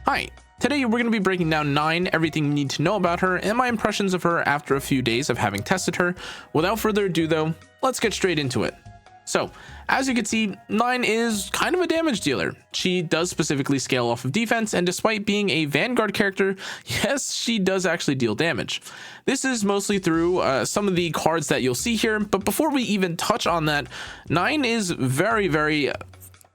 Hi, today we're going to be breaking down 9, everything you need to know about her, and my impressions of her after a few days of having tested her. Without further ado though, let's get straight into it. So, as you can see, 9 is kind of a damage dealer. She does specifically scale off of defense, and despite being a Vanguard character, yes, she does actually deal damage. This is mostly through some of the cards that you'll see here, but before we even touch on that, 9 is very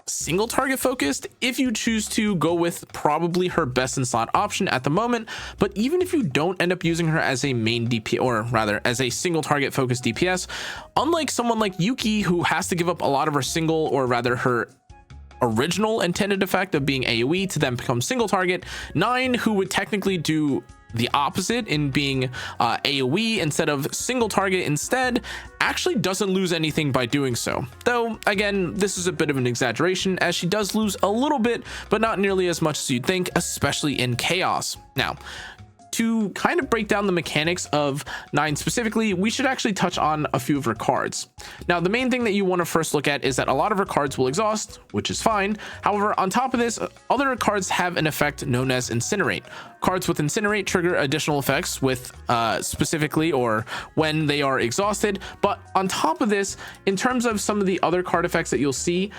single target focused if you choose to go with probably her best in slot option at the moment. But even if you don't end up using her as a main DP, or rather as a single target focused DPS, unlike someone like Yuki who has to give up a lot of her single, or rather her original intended effect of being AoE to then become single target, 9, who would technically do the opposite in being AoE instead of single target instead, actually doesn't lose anything by doing so. Though again, this is a bit of an exaggeration, as she does lose a little bit, but not nearly as much as you'd think, especially in chaos. Now, to kind of break down the mechanics of 9 specifically, we should actually touch on a few of her cards. Now, the main thing that you want to first look at is that a lot of her cards will exhaust, which is fine. However, on top of this, other cards have an effect known as Incinerate. Cards with Incinerate trigger additional effects with specifically or when they are exhausted. But on top of this, in terms of some of the other card effects that you'll see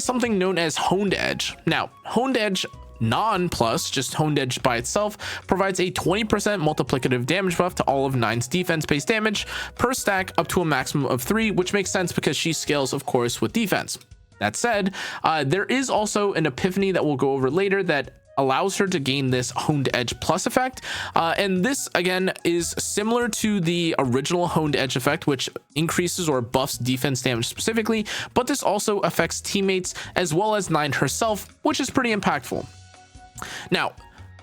something known as Honed Edge. Now, Honed Edge non-plus, just Honed Edge by itself, provides a 20% multiplicative damage buff to all of 9's defense-based damage per stack up to a maximum of 3, which makes sense because she scales, of course, with defense. That said, there is also an Epiphany that we'll go over later that allows her to gain this Honed Edge plus effect, and this again is similar to the original Honed Edge effect, which increases or buffs defense damage specifically, but this also affects teammates as well as 9 herself, which is pretty impactful. Now,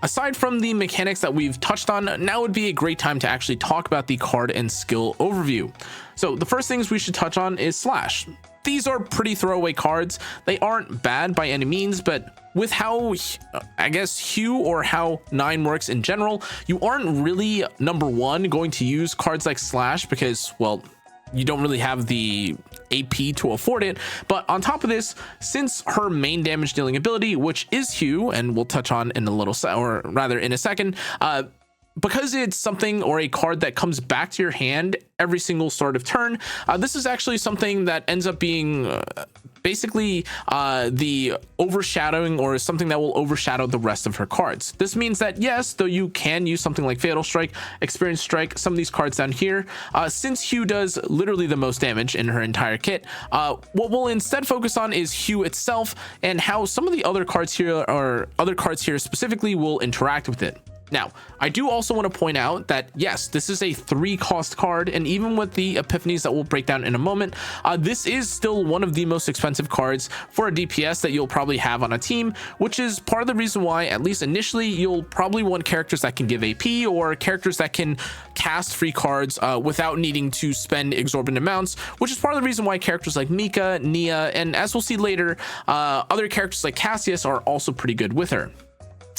aside from the mechanics that we've touched on, now would be a great time to actually talk about the card and skill overview. So the first things we should touch on is Slash. These are pretty throwaway cards. They aren't bad by any means, but with how, I guess, Hue or how 9 works in general, you aren't really, number one, going to use cards like Slash because, well, you don't really have the AP to afford it. But on top of this, since her main damage dealing ability, which is Hue, and we'll touch on in a little or rather in a second, because it's something or a card that comes back to your hand every single start of turn, this is actually something that ends up being basically the overshadowing, or something that will overshadow the rest of her cards. This means that yes, though you can use something like Fatal Strike, Experience Strike, some of these cards down here, since Hue does literally the most damage in her entire kit, what we'll instead focus on is Hue itself and how some of the other cards here, or other cards here specifically, will interact with it. Now, I do also want to point out that yes, this is a 3-cost card, and even with the Epiphanies that we'll break down in a moment, this is still one of the most expensive cards for a DPS that you'll probably have on a team, which is part of the reason why, at least initially, you'll probably want characters that can give AP, or characters that can cast free cards without needing to spend exorbitant amounts, which is part of the reason why characters like Mika, Nia, and as we'll see later, other characters like Cassius are also pretty good with her.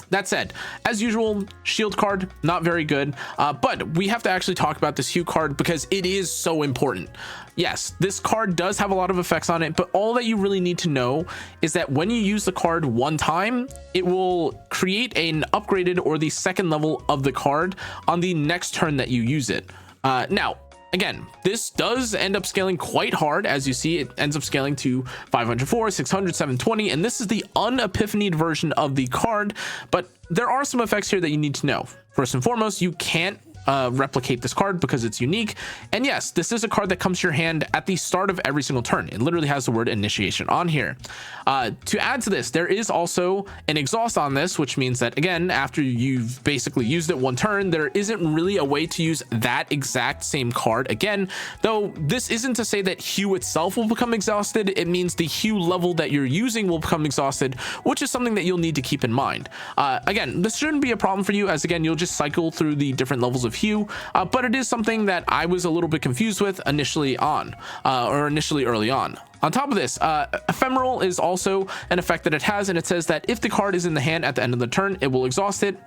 That said, as usual, shield card, not very good, but we have to actually talk about this Hue card because it is so important. Yes, this card does have a lot of effects on it, but all that you really need to know is that when you use the card one time, it will create an upgraded or the second level of the card on the next turn that you use it. Now, again, this does end up scaling quite hard. As you see, it ends up scaling to 504, 600, 720, and this is the unepiphanied version of the card, but there are some effects here that you need to know. First and foremost, you can't replicate this card because it's unique, and yes, this is a card that comes to your hand at the start of every single turn. It literally has the word initiation on here. To add to this, there is also an exhaust on this, which means that again, after you've basically used it one turn, there isn't really a way to use that exact same card again, though this isn't to say that Hue itself will become exhausted. It means the Hue level that you're using will become exhausted, which is something that you'll need to keep in mind. Again, this shouldn't be a problem for you, as again, you'll just cycle through the different levels of Hue, but it is something that I was a little bit confused with initially early on. On top of this, Ephemeral is also an effect that it has, and it says that if the card is in the hand at the end of the turn, it will exhaust it.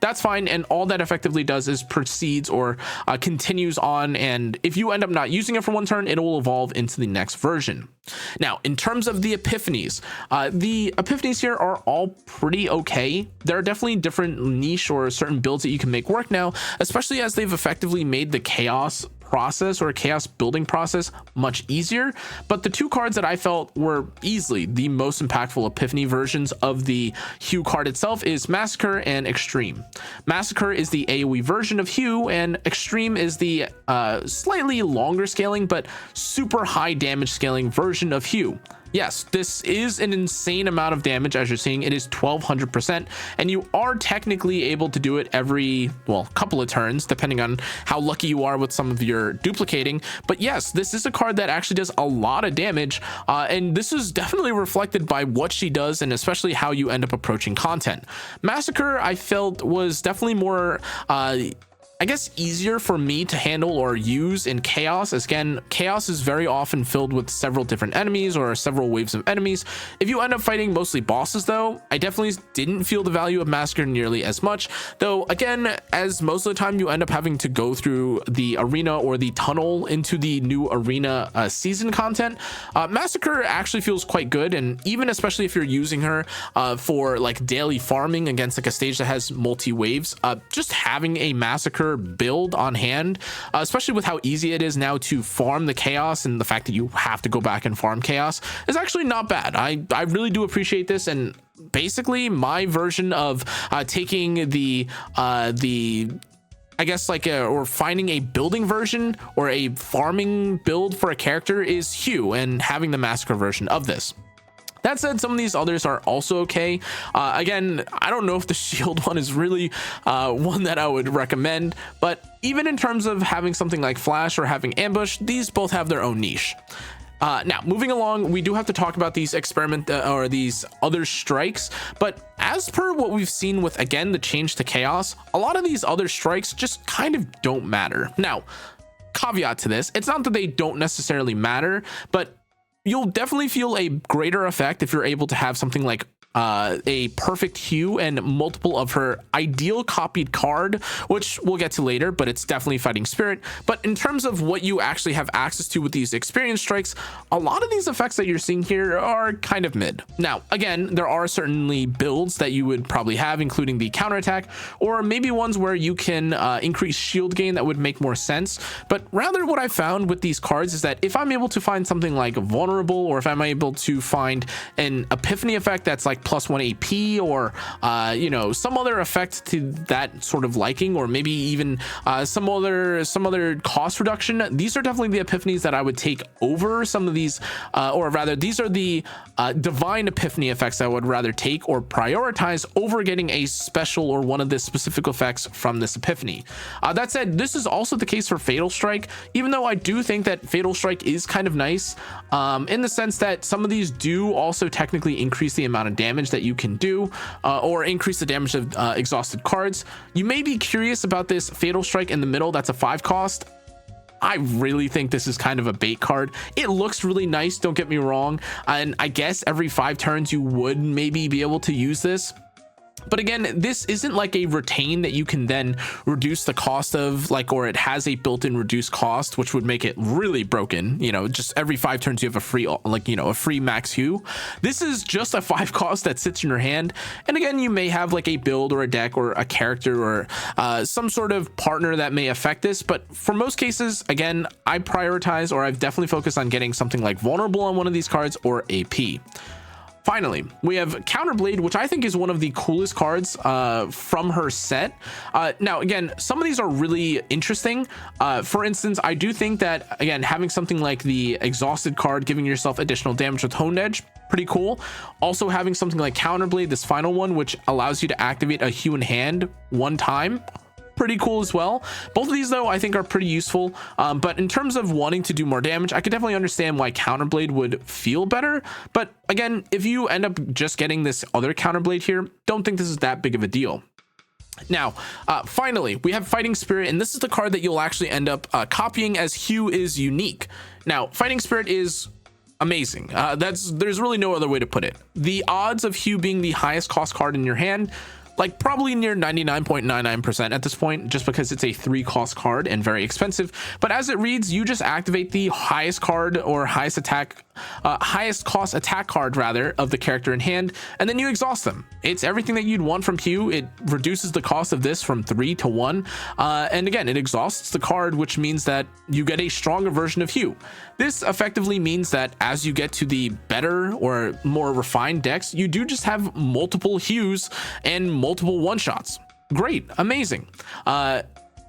that's fine. And all that effectively does is proceeds or continues on. And if you end up not using it for one turn, it will evolve into the next version. Now, in terms of the Epiphanies here are all pretty okay. There are definitely different niche or certain builds that you can make work now, especially as they've effectively made the chaos process or chaos building process much easier. But the two cards that I felt were easily the most impactful Epiphany versions of the Hue card itself is Massacre and Extreme. Massacre is the AoE version of Hue, and Extreme is the slightly longer scaling but super high damage scaling version of Hue. Yes, this is an insane amount of damage. As you're seeing, it is 1200%, and you are technically able to do it every, well, couple of turns, depending on how lucky you are with some of your duplicating. But yes, this is a card that actually does a lot of damage, and this is definitely reflected by what she does and especially how you end up approaching content. Massacre, I felt, was definitely more I guess easier for me to handle or use in chaos. As again, chaos is very often filled with several different enemies or several waves of enemies. If you end up fighting mostly bosses though, I definitely didn't feel the value of Massacre nearly as much, though again, as most of the time you end up having to go through the arena or the tunnel into the new arena season content. Massacre actually feels quite good, and even especially if you're using her for like daily farming against like a stage that has multi waves, just having a Massacre build on hand, especially with how easy it is now to farm the chaos and the fact that you have to go back and farm chaos, is actually not bad. I really do appreciate this, and basically my version of taking the I guess like or finding a building version or a farming build for a character is Hue, and having the Massacre version of this. That said, some of these others are also okay. Again, I don't know if the shield one is really one that I would recommend, but even in terms of having something like Flash or having Ambush, these both have their own niche. Now, moving along, we do have to talk about these these other strikes, but as per what we've seen with, again, the change to chaos, a lot of these other strikes just kind of don't matter. Now, caveat to this, it's not that they don't necessarily matter, but you'll definitely feel a greater effect if you're able to have something like a perfect Hue and multiple of her ideal copied card, which we'll get to later, but it's definitely Fighting Spirit. But in terms of what you actually have access to with these experience strikes, a lot of these effects that you're seeing here are kind of mid. Now, again, there are certainly builds that you would probably have, including the counterattack, or maybe ones where you can increase shield gain that would make more sense. But rather, what I found with these cards is that if I'm able to find something like Vulnerable, or if I'm able to find an Epiphany effect that's like +1 AP, or you know, some other effect to that sort of liking, or maybe even some other cost reduction, these are definitely the Epiphanies that I would take over some of these, or rather, these are the divine Epiphany effects I would rather take or prioritize over getting a special or one of the specific effects from this Epiphany. That said, this is also the case for Fatal Strike, even though I do think that Fatal Strike is kind of nice in the sense that some of these do also technically increase the amount of damage that you can do, or increase the damage of exhausted cards. You may be curious about this Fatal Strike in the middle. That's a 5 cost. I really think this is kind of a bait card. It looks really nice, don't get me wrong, and I guess every 5 turns you would maybe be able to use this. But again, this isn't like a retain that you can then reduce the cost of, like, or it has a built-in reduced cost, which would make it really broken. You know, just every 5 turns you have a free, like, you know, a free max Hue. This is just a 5 cost that sits in your hand. And again, you may have like a build or a deck or a character or some sort of partner that may affect this. But for most cases, again, I prioritize, or I've definitely focused on getting something like Vulnerable on one of these cards, or AP. Finally, we have Counterblade, which I think is one of the coolest cards from her set. Now, again, some of these are really interesting. For instance, I do think that, again, having something like the Exhausted card, giving yourself additional damage with Honed Edge, pretty cool. Also having something like Counterblade, this final one, which allows you to activate a Hue in hand 1 time, pretty cool as well. Both of these though I think are pretty useful, but in terms of wanting to do more damage, I could definitely understand why Counterblade would feel better. But again, if you end up just getting this other Counterblade here, don't think this is that big of a deal. Now, finally, we have Fighting Spirit, and this is the card that you'll actually end up copying, as Hue is unique. Now, Fighting Spirit is amazing. There's really no other way to put it. The odds of Hue being the highest cost card in your hand, like probably near 99.99% at this point, just because it's a 3-cost card and very expensive. But as it reads, you just activate the highest card or highest cost attack card rather of the character in hand, and then you exhaust them. It's everything that you'd want from Hugh. It reduces the cost of this from 3 to 1, and again, it exhausts the card, which means that you get a stronger version of Hugh. This effectively means that as you get to the better or more refined decks, you do just have multiple Hughs and multiple one-shots. Great, amazing.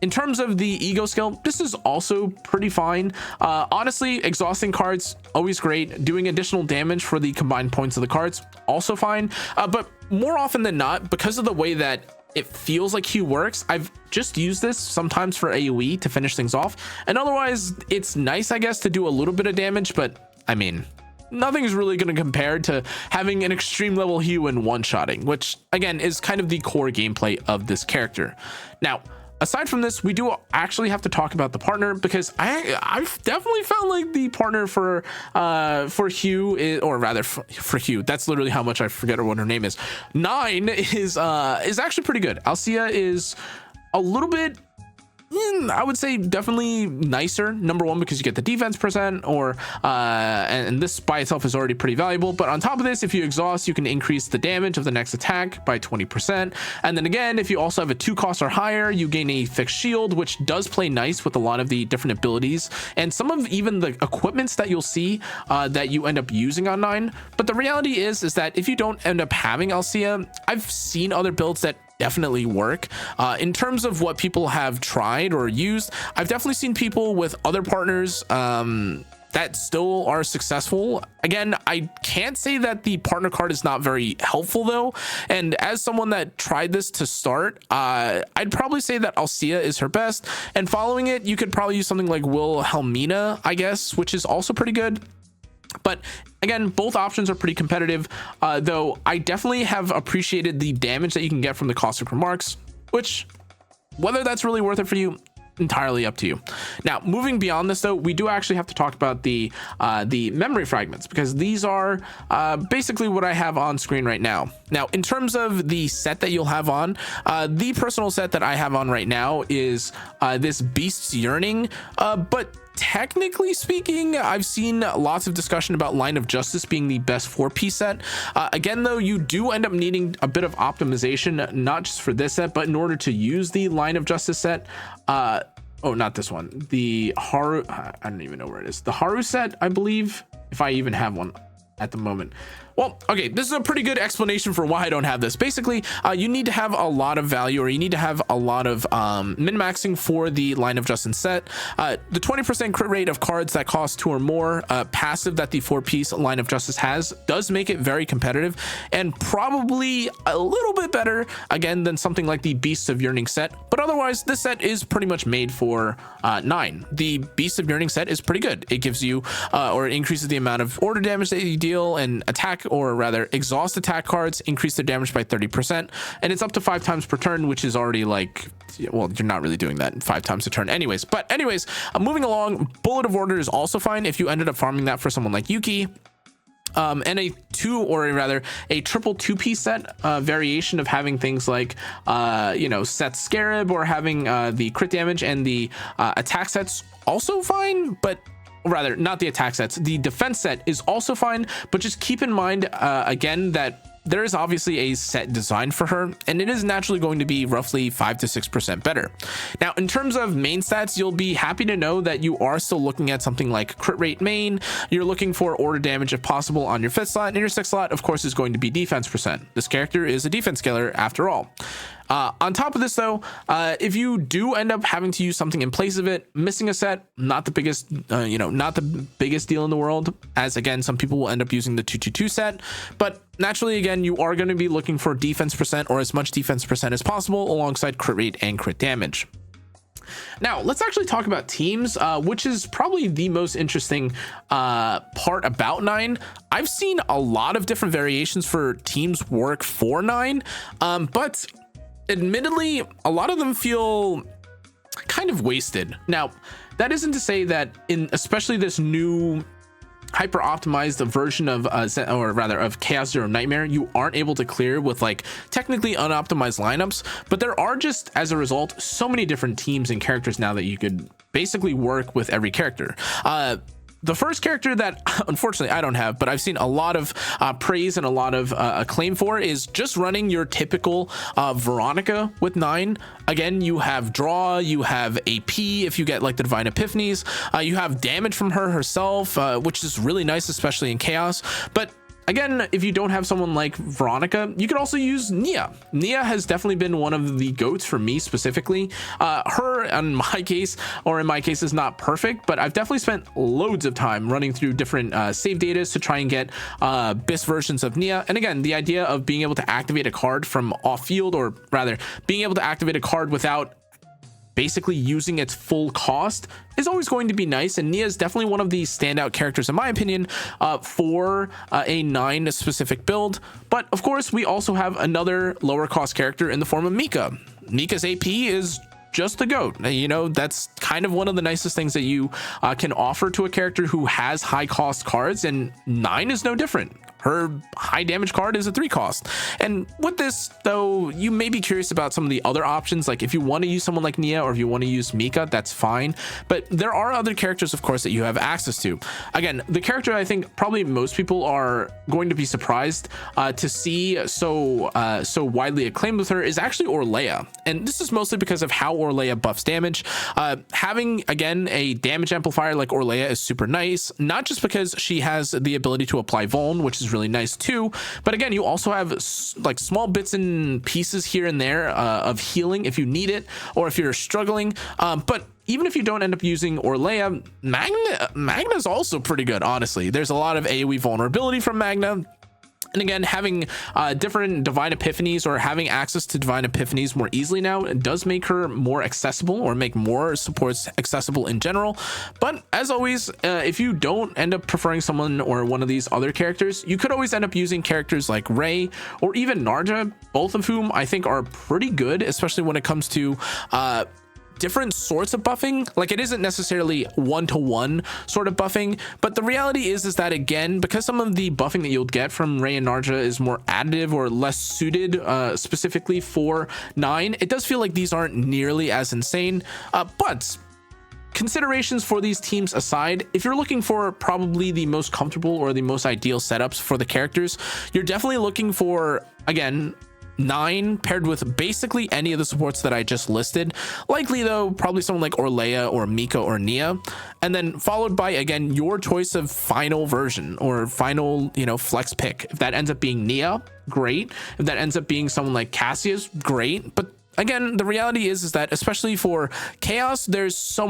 In terms of the ego skill, this is also pretty fine. Honestly, exhausting cards, always great. Doing additional damage for the combined points of the cards, also fine. But more often than not, because of the way that it feels like Hugh works, I've just used this sometimes for AoE to finish things off. And otherwise, it's nice, I guess, to do a little bit of damage, but I mean, nothing is really going to compare to having an extreme level Hugh and one-shotting, which again is kind of the core gameplay of this character. Now, aside from this, we do actually have to talk about the partner, because I've definitely felt like the partner for Hugh is, or rather for Hugh, that's literally how much I forget what her name is. 9 is actually pretty good. Alcia is a little bit, I would say definitely nicer. Number one, because you get the defense percent, or and this by itself is already pretty valuable. But on top of this, if you exhaust, you can increase the damage of the next attack by 20%. And then again, if you also have a 2 cost or higher, you gain a fixed shield, which does play nice with a lot of the different abilities and some of even the equipments that you'll see that you end up using on 9. But the reality is that if you don't end up having Alcia, I've seen other builds that definitely work. In terms of what people have tried or used, I've definitely seen people with other partners that still are successful. Again, I can't say that the partner card is not very helpful though, and as someone that tried this to start, I'd probably say that Alcia is her best, and following it you could probably use something like Wilhelmina, I guess, which is also pretty good. But again, both options are pretty competitive, though I definitely have appreciated the damage that you can get from the caustic remarks, which, whether that's really worth it for you, entirely up to you. Now, moving beyond this though, we do actually have to talk about the memory fragments, because these are basically what I have on screen right now. Now, in terms of the set that you'll have on, the personal set that I have on right now is this Beast's Yearning, but technically speaking, I've seen lots of discussion about Line of Justice being the best 4-piece set. Again, though, you do end up needing a bit of optimization, not just for this set, but in order to use the Line of Justice set. Oh, not this one. The Haru, I don't even know where it is. The Haru set, I believe, if I even have one at the moment. Well, okay, this is a pretty good explanation for why I don't have this. Basically, you need to have a lot of value, or you need to have a lot of min-maxing for the Line of Justice set. The 20% crit rate of cards that cost 2 or more, passive that the 4-piece Line of Justice has, does make it very competitive, and probably a little bit better, again, than something like the Beasts of Yearning set. But otherwise, this set is pretty much made for 9. The Beasts of Yearning set is pretty good. It gives you, or it increases the amount of order damage that you deal, and attack, or rather exhaust attack cards increase their damage by 30%, and it's up to 5 times per turn, which is already like, well, you're not really doing that 5 times a turn anyways. But anyways, moving along, Bullet of Order is also fine if you ended up farming that for someone like Yuki. And a 2, or rather a triple 2-piece set variation of having things like set Scarab, or having the crit damage and the attack sets, also fine. But rather, not the attack sets, the defense set is also fine, but just keep in mind again that there is obviously a set designed for her, and it is naturally going to be roughly 5 to 6% better. Now, in terms of main stats, you'll be happy to know that you are still looking at something like crit rate main. You're looking for order damage if possible on your 5th slot, and your 6th slot, of course, is going to be defense percent. This character is a defense scaler after all. On top of this though, if you do end up having to use something in place of it, missing a set, not the biggest, not the biggest deal in the world, as again, some people will end up using the 222 set, but naturally, again, you are going to be looking for defense percent, or as much defense percent as possible, alongside crit rate and crit damage. Now, let's actually talk about teams, which is probably the most interesting part about 9. I've seen a lot of different variations for teams work for 9, but admittedly, a lot of them feel kind of wasted. Now, that isn't to say that in especially this new hyper optimized version of or rather of Chaos Zero Nightmare, you aren't able to clear with like technically unoptimized lineups, but there are just as a result so many different teams and characters now that you could basically work with every character. The first character that unfortunately I don't have, but I've seen a lot of praise and a lot of acclaim for, is just running your typical Veronica with 9. Again, you have draw, you have AP if you get like the Divine Epiphanies, you have damage from her herself, which is really nice, especially in Chaos. But again, if you don't have someone like Veronica, you could also use Nia. Nia has definitely been one of the goats for me specifically. Her, in my case, is not perfect, but I've definitely spent loads of time running through different save datas to try and get BIS versions of Nia. And again, the idea of being able to activate a card from off field, or rather being able to activate a card without basically using its full cost, is always going to be nice. And Nia is definitely one of the standout characters in my opinion for a 9 specific build. But of course, we also have another lower cost character in the form of Mika. Mika's AP is just the goat. You know, that's kind of one of the nicest things that you can offer to a character who has high cost cards, and 9 is no different. Her high damage card is a 3 cost. And with this though, you may be curious about some of the other options. Like if you want to use someone like Nia, or if you want to use Mika, that's fine. But there are other characters, of course, that you have access to. Again, the character I think probably most people are going to be surprised to see so widely acclaimed with her is actually Orlea. And this is mostly because of how Orlea buffs damage. Having, again, a damage amplifier like Orlea is super nice, not just because she has the ability to apply Vuln, which is really nice too, but again, you also have like small bits and pieces here and there of healing if you need it, or if you're struggling. But even if you don't end up using Orlea, Magna is also pretty good, honestly. There's a lot of AoE vulnerability from Magna. And again, having different Divine Epiphanies, or having access to Divine Epiphanies more easily now, it does make her more accessible, or make more supports accessible in general. But as always, if you don't end up preferring someone or one of these other characters, you could always end up using characters like Ray or even Narja, both of whom I think are pretty good, especially when it comes to different sorts of buffing. Like it isn't necessarily one-to-one sort of buffing, but the reality is that again, because some of the buffing that you'll get from Ray and Narja is more additive or less suited specifically for 9, it does feel like these aren't nearly as insane. But considerations for these teams aside, if you're looking for probably the most comfortable or the most ideal setups for the characters, you're definitely looking for, again, 9 paired with basically any of the supports that I just listed. Likely though, probably someone like Orlea or Mika or Nia, and then followed by, again, your choice of final version or final, you know, flex pick. If that ends up being Nia, great. If that ends up being someone like Cassius, great. But again, the reality is that especially for Chaos, there's so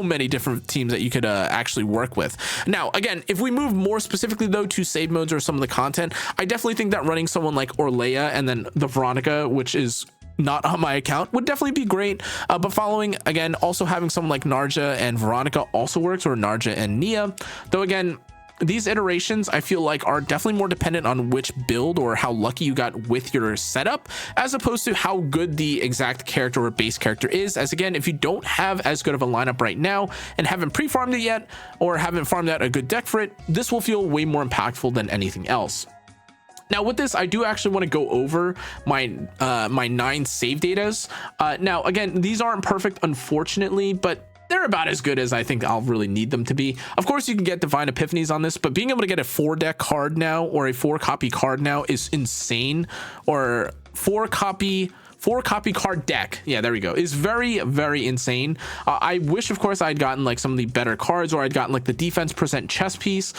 many different teams that you could actually work with. Now, again, if we move more specifically though to save modes or some of the content, I definitely think that running someone like Orlea and then the Veronica, which is not on my account, would definitely be great. But following, again, also having someone like Narja and Veronica also works, or Narja and Nia, though again, these iterations I feel like are definitely more dependent on which build or how lucky you got with your setup, as opposed to how good the exact character or base character is. As again, if you don't have as good of a lineup right now and haven't pre-farmed it yet, or haven't farmed out a good deck for it, this will feel way more impactful than anything else. Now with this, I do actually want to go over my 9 save datas. Now again, these aren't perfect, unfortunately, but they're about as good as I think I'll really need them to be. Of course, you can get Divine Epiphanies on this, but being able to get a 4-deck card now, or a 4-copy card now, is insane. Or 4-copy card deck, yeah, there we go, is very, very insane. I wish, of course, I'd gotten like some of the better cards, or I'd gotten like the defense percent chess piece,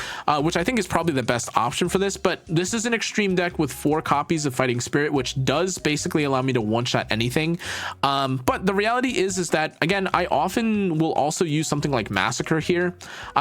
which I think is probably the best option for this. But this is an extreme deck with 4 copies of Fighting Spirit, which does basically allow me to one-shot anything. But the reality is that, again, I often will also use something like Massacre here.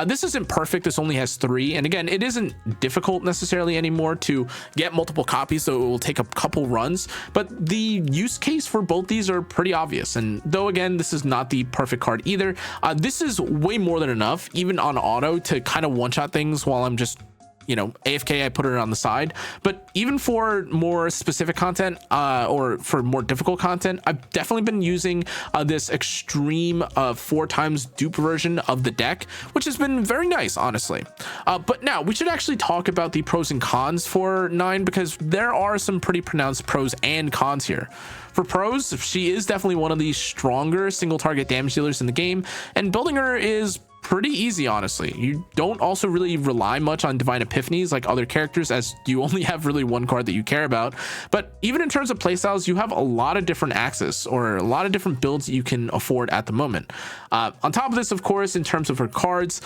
This isn't perfect, this only has 3, and again, it isn't difficult necessarily anymore to get multiple copies, so it will take a couple runs, but the use case for both these are pretty obvious. And though again, this is not the perfect card either, this is way more than enough, even on auto, to kind of one-shot things while I'm just you know, AFK, I put her on the side. But even for more specific content or for more difficult content, I've definitely been using this extreme 4 times dupe version of the deck, which has been very nice, honestly. But now we should actually talk about the pros and cons for 9, because there are some pretty pronounced pros and cons here. For pros, she is definitely one of the stronger single target damage dealers in the game, and building her is pretty easy, honestly. You don't also really rely much on divine epiphanies like other characters, as you only have really one card that you care about. But even in terms of playstyles, you have a lot of different access or a lot of different builds that you can afford at the moment. On top of this, of course, in terms of her cards,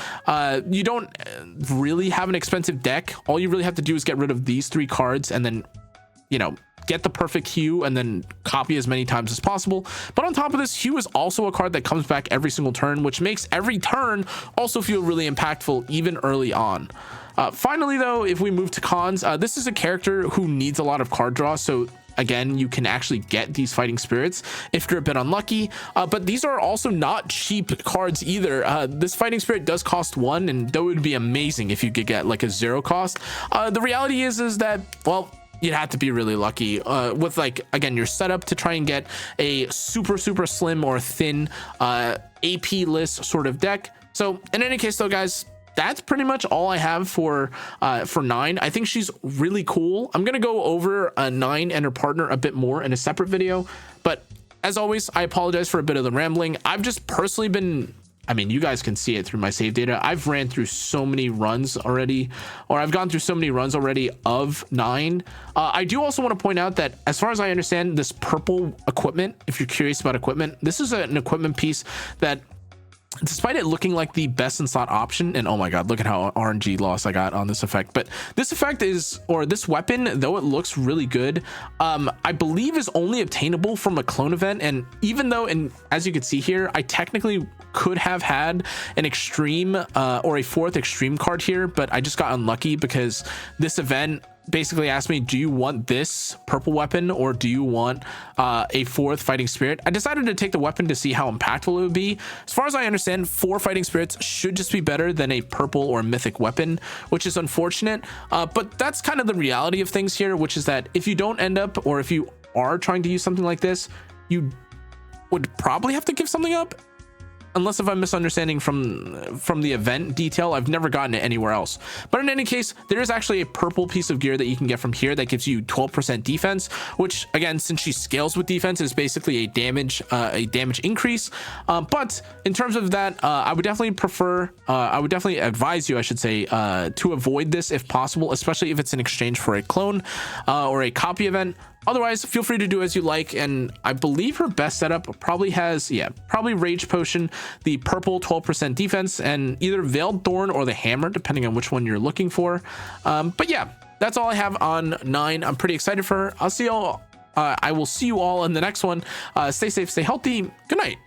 you don't really have an expensive deck. All you really have to do is get rid of these 3 cards and then, you know, get the perfect hue and then copy as many times as possible. But on top of this, hue is also a card that comes back every single turn, which makes every turn also feel really impactful even early on. Finally, though, if we move to cons, this is a character who needs a lot of card draw, so again, you can actually get these fighting spirits if you're a bit unlucky, but these are also not cheap cards either. This fighting spirit does cost 1, and though it would be amazing if you could get like a 0 cost, the reality is that, well, you'd have to be really lucky with, like, again, your setup to try and get a super slim or thin AP list sort of deck. So in any case, though, guys, that's pretty much all I have for 9. I think she's really cool. I'm gonna go over 9 and her partner a bit more in a separate video, but as always, I apologize for a bit of the rambling. I've just personally been, I mean, you guys can see it through my save data. I've ran through so many runs already, or I've gone through so many runs already of 9. I do also want to point out that, as far as I understand, this purple equipment, if you're curious about equipment, this is an equipment piece that, despite it looking like the best in slot option, and oh my god, look at how RNG loss I got on this effect, but this effect is, or this weapon, though it looks really good, I believe is only obtainable from a clone event. And even though, and as you can see here, I technically could have had an extreme or a 4th extreme card here, but I just got unlucky because this event basically asked me, do you want this purple weapon or do you want a 4th fighting spirit? I decided to take the weapon to see how impactful it would be. As far as I understand, 4 fighting spirits should just be better than a purple or mythic weapon, which is unfortunate, but that's kind of the reality of things here, which is that if you don't end up, or if you are trying to use something like this, you would probably have to give something up. Unless if I'm misunderstanding from the event detail, I've never gotten it anywhere else. But in any case, there is actually a purple piece of gear that you can get from here that gives you 12% defense, which, again, since she scales with defense, is basically a damage increase. But in terms of that, I would definitely advise you, I should say, to avoid this if possible, especially if it's in exchange for a clone or a copy event. Otherwise, feel free to do as you like, and I believe her best setup probably has, probably Rage Potion, the purple 12% defense, and either Veiled Thorn or the Hammer, depending on which one you're looking for. But yeah, that's all I have on 9. I'm pretty excited for her. I will see you all in the next one. Stay safe, stay healthy. Good night.